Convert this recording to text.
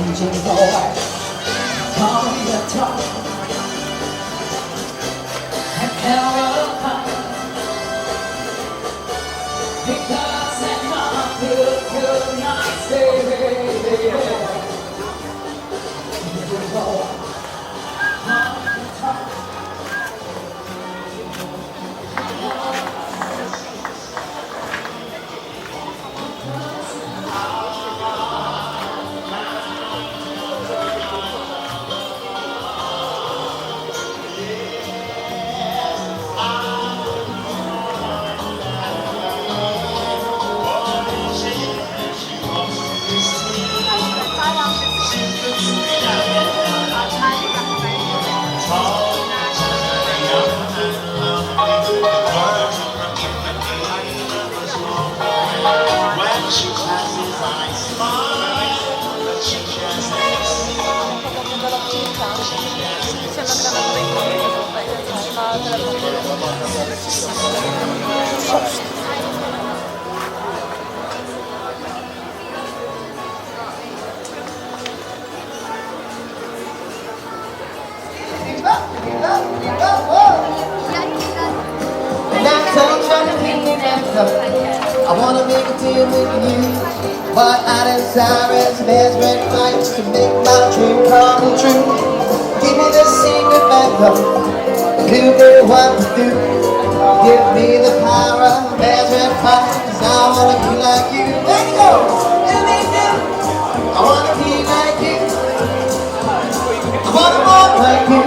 engine boy, call me the top and Carolina, because that mama could not stay. Engine boy, call me the top. I wanna make a deal with you, but I desire as red lights to make my dream come true. Give me the secret method, do me what to do. Give me the power of red lights, I wanna be like you. Let go, let me do. I wanna be like you. I wanna walk like you.